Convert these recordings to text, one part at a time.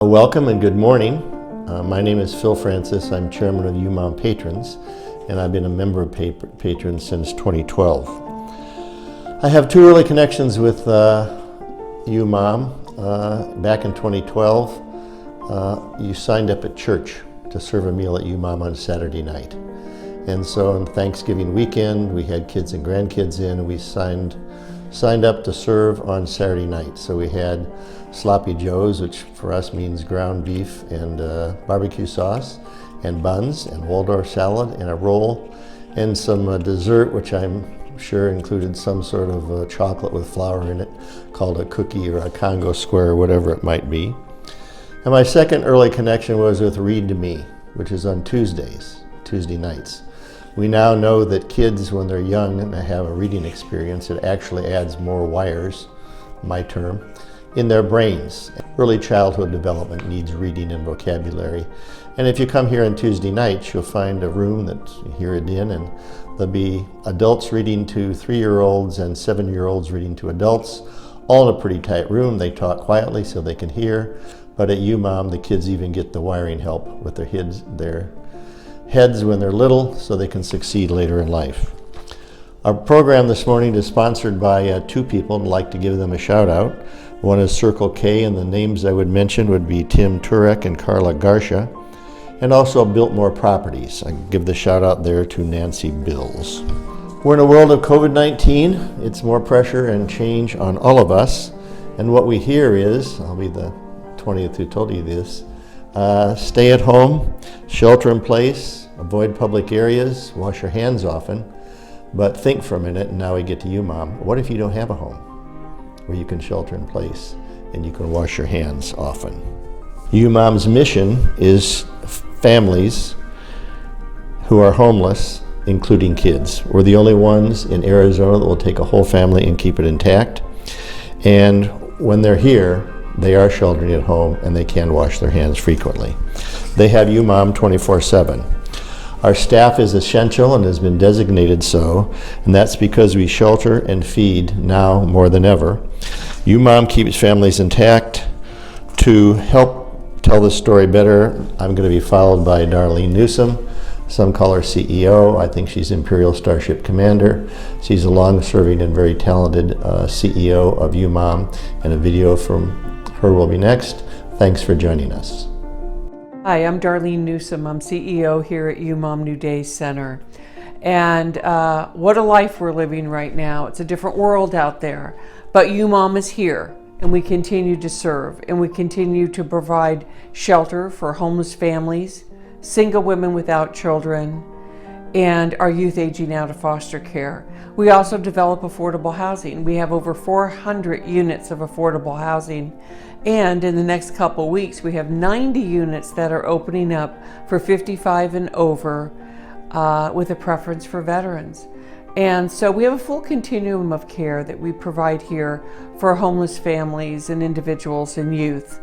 Welcome and good morning. My name is Phil Francis. I'm chairman of UMOM Patrons, and I've been a member of Patrons since 2012. I have two early connections with UMOM. Back in 2012, you signed up at church to serve a meal at UMOM on Saturday night. And so on Thanksgiving weekend, we had kids and grandkids in, and we signed up to serve on Saturday night. So we had sloppy joes, which for us means ground beef and barbecue sauce, and buns, and Waldorf salad, and a roll, and some dessert, which I'm sure included some sort of chocolate with flour in it, called a cookie or a Congo square, or whatever it might be. And my second early connection was with Read to Me, which is on Tuesday nights. We now know that kids, when they're young and they have a reading experience, it actually adds more wires, my term, in their brains. Early childhood development needs reading and vocabulary. And if you come here on Tuesday nights, you'll find a room that you hear it in, and there'll be adults reading to 3-year-olds and 7-year-olds reading to adults, all in a pretty tight room. They talk quietly so they can hear, but at UMOM, the kids even get the wiring help with their heads when they're little so they can succeed later in life. Our program this morning is sponsored by two people, and I'd like to give them a shout out. One is Circle K, and the names I would mention would be Tim Turek and Carla Garcia, and also Biltmore Properties. I give the shout out there to Nancy Bills. We're in a world of COVID-19. It's more pressure and change on all of us, and what we hear is, I'll be the 20th who told you this, stay at home, shelter in place, avoid public areas, wash your hands often, but think for a minute, and now we get to UMOM. What if you don't have a home where you can shelter in place and you can wash your hands often? UMOM's mission is families who are homeless, including kids. We're the only ones in Arizona that will take a whole family and keep it intact. And when they're here, they are sheltering at home and they can wash their hands frequently. They have UMOM 24/7. Our staff is essential and has been designated so, and that's because we shelter and feed now more than ever. UMOM keeps families intact. To help tell the story better, I'm going to be followed by Darlene Newsom. Some call her CEO. I think she's Imperial Starship Commander. She's a long-serving and very talented CEO of UMOM, and a video from her will be next. Thanks for joining us. Hi, I'm Darlene Newsom. I'm CEO here at UMOM New Day Center. And what a life we're living right now. It's a different world out there. But UMOM is here, and we continue to serve, and we continue to provide shelter for homeless families, single women without children, and our youth aging out of foster care. We also develop affordable housing. We have over 400 units of affordable housing. And in the next couple weeks, we have 90 units that are opening up for 55 and over with a preference for veterans. And so we have a full continuum of care that we provide here for homeless families and individuals and youth.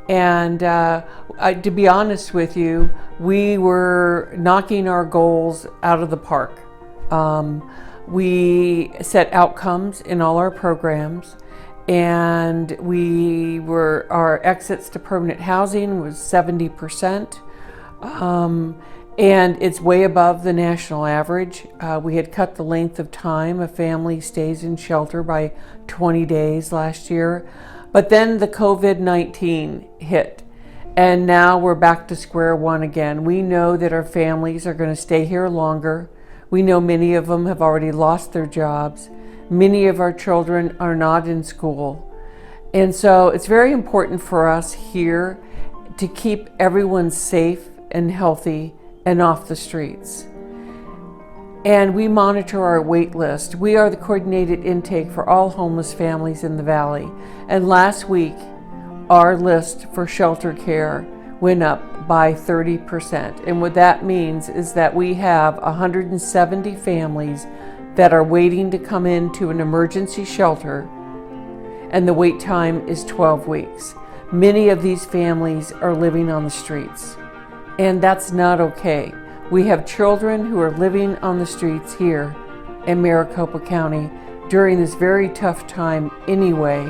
And to be honest with you, we were knocking our goals out of the park. We set outcomes in all our programs, and our exits to permanent housing was 70%. And it's way above the national average. We had cut the length of time a family stays in shelter by 20 days last year. But then the COVID-19 hit, and now we're back to square one again. We know that our families are going to stay here longer. We know many of them have already lost their jobs. Many of our children are not in school. And so it's very important for us here to keep everyone safe and healthy and off the streets. And we monitor our wait list. We are the coordinated intake for all homeless families in the Valley. And last week, our list for shelter care went up by 30%. And what that means is that we have 170 families that are waiting to come into an emergency shelter, and the wait time is 12 weeks. Many of these families are living on the streets, and that's not okay. We have children who are living on the streets here in Maricopa County during this very tough time anyway,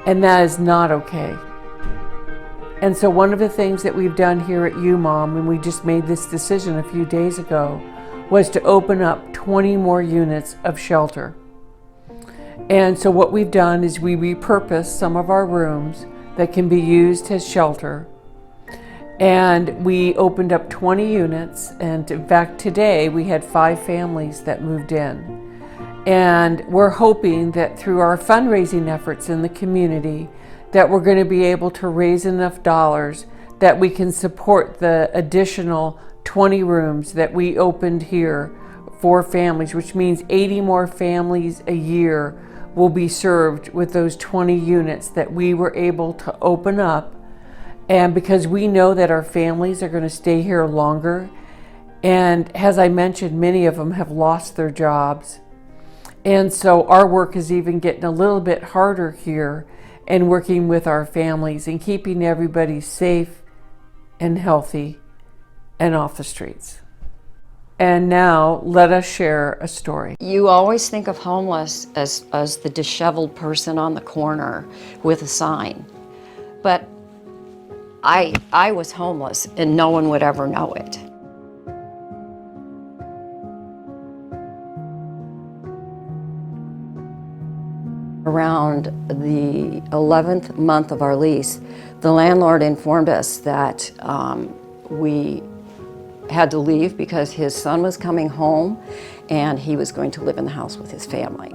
and that is not okay. And so one of the things that we've done here at UMOM, and we just made this decision a few days ago, was to open up 20 more units of shelter. And so what we've done is we repurposed some of our rooms that can be used as shelter. And we opened up 20 units, and in fact today we had 5 families that moved in. And we're hoping that through our fundraising efforts in the community that we're going to be able to raise enough dollars that we can support the additional 20 rooms that we opened here for families, which means 80 more families a year will be served with those 20 units that we were able to open up. And because we know that our families are going to stay here longer, and as I mentioned, many of them have lost their jobs. And so our work is even getting a little bit harder here and working with our families and keeping everybody safe and healthy and off the streets. And now let us share a story. You always think of homeless as the disheveled person on the corner with a sign. But I was homeless and no one would ever know it. Around the 11th month of our lease, the landlord informed us that we had to leave because his son was coming home and he was going to live in the house with his family.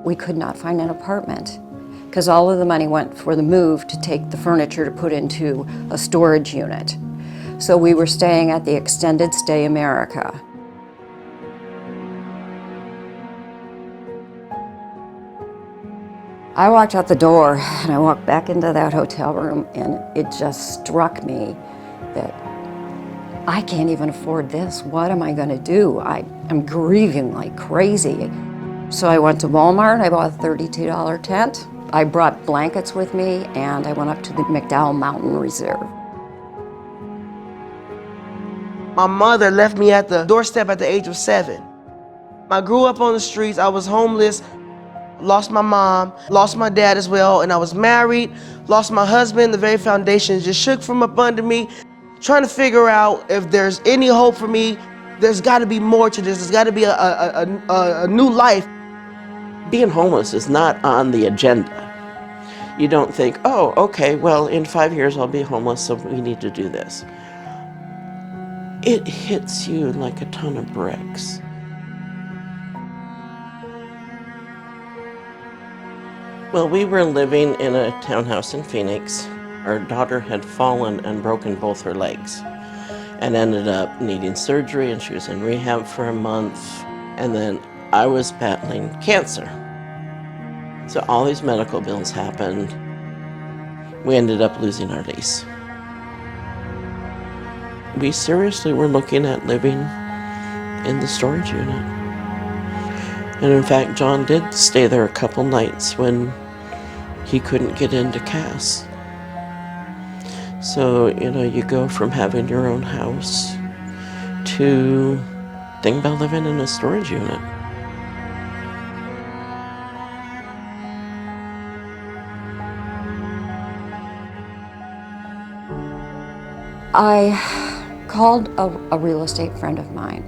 We could not find an apartment because all of the money went for the move to take the furniture to put into a storage unit. So we were staying at the Extended Stay America. I walked out the door and I walked back into that hotel room, and it just struck me that I can't even afford this. What am I going to do? I'm grieving like crazy. So I went to Walmart, I bought a $32 tent. I brought blankets with me, and I went up to the McDowell Mountain Reserve. My mother left me at the doorstep at the age of 7. I grew up on the streets, I was homeless, lost my mom, lost my dad as well, and I was married, lost my husband. The very foundation just shook from up under me, trying to figure out if there's any hope for me. There's got to be more to this. There's got to be a new life. Being homeless is not on the agenda. You don't think, oh, okay, well, in 5 years I'll be homeless, so we need to do this. It hits you like a ton of bricks. Well, we were living in a townhouse in Phoenix. Our daughter had fallen and broken both her legs and ended up needing surgery, and she was in rehab for a month. And then I was battling cancer. So all these medical bills happened. We ended up losing our lease. We seriously were looking at living in the storage unit. And in fact, John did stay there a couple nights when he couldn't get into Cass. So, you go from having your own house to thinking about living in a storage unit. I called a real estate friend of mine,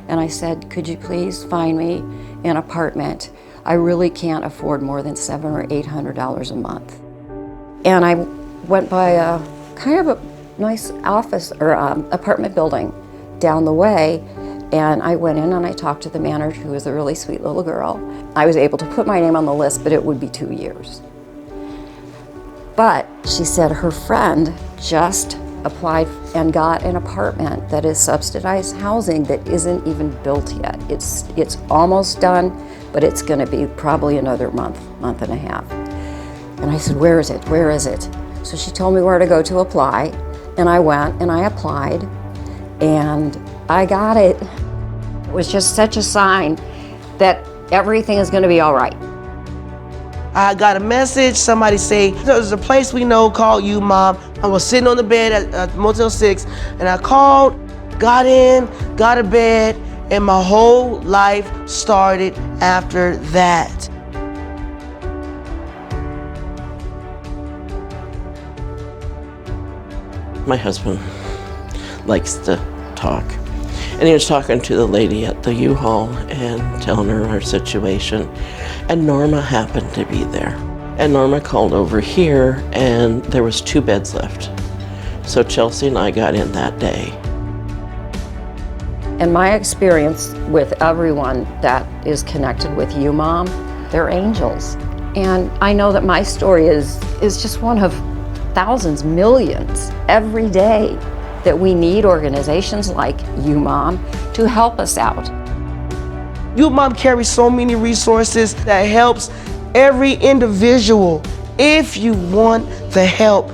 and I said, could you please find me an apartment? I really can't afford more than $700 or $800 a month. And I went by a kind of a nice office or apartment building down the way, and I went in and I talked to the manager, who was a really sweet little girl. I was able to put my name on the list, but it would be 2 years. But she said her friend just applied and got an apartment that is subsidized housing that isn't even built yet. It's almost done, but it's going to be probably another month and a half. And I said, where is it? Where is it? So she told me where to go to apply, and I went and I applied, and I got it. It was just such a sign that everything is going to be all right. I got a message, somebody say, there's a place we know called UMOM. I was sitting on the bed at Motel 6, and I called, got in, got a bed, and my whole life started after that. My husband likes to talk. And he was talking to the lady at the U-Haul and telling her our situation. And Norma happened to be there. And Norma called over here and there was 2 beds left. So Chelsea and I got in that day. In my experience with everyone that is connected with UMOM, they're angels. And I know that my story is just one of thousands, millions every day that we need organizations like UMOM to help us out. UMOM carries so many resources that helps every individual if you want the help.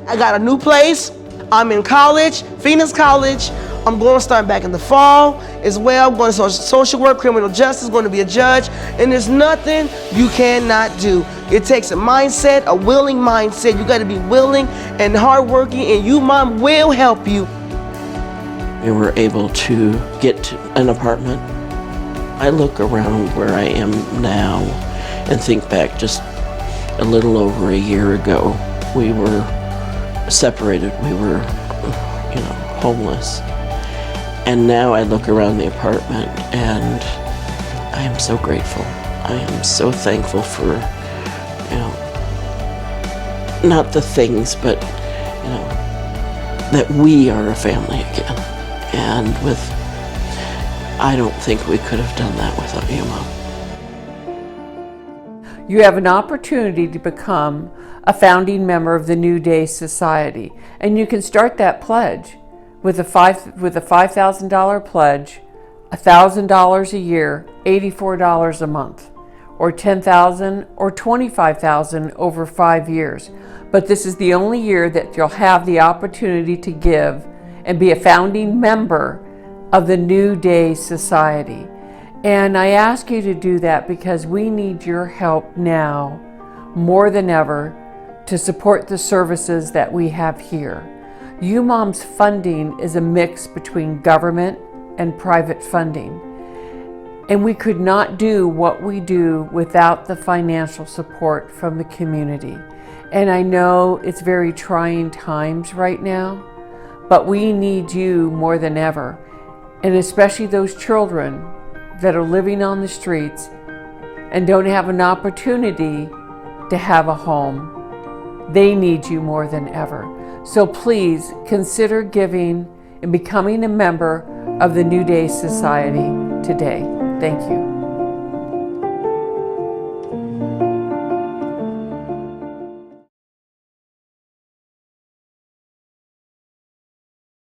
I got a new place. I'm in college, Phoenix College. I'm going to start back in the fall as well. I'm going to social work, criminal justice, going to be a judge, and there's nothing you cannot do. It takes a mindset, a willing mindset. You got to be willing and hardworking, and UMOM will help you. We were able to get to an apartment. I look around where I am now and think back just a little over a year ago. We were separated. We were, homeless. And now I look around the apartment and I am so grateful. I am so thankful for, not the things, but, that we are a family again. And I don't think we could have done that without you, Mom. You have an opportunity to become a founding member of the New Day Society, and you can start that pledge with a $5,000 pledge, $1,000 a year, $84 a month, or $10,000 or $25,000 over 5 years. But this is the only year that you'll have the opportunity to give and be a founding member of the New Day Society. And I ask you to do that because we need your help now more than ever to support the services that we have here. UMOM's funding is a mix between government and private funding. And we could not do what we do without the financial support from the community. And I know it's very trying times right now, but we need you more than ever. And especially those children that are living on the streets and don't have an opportunity to have a home. They need you more than ever. So please consider giving and becoming a member of the New Day Society today. Thank you.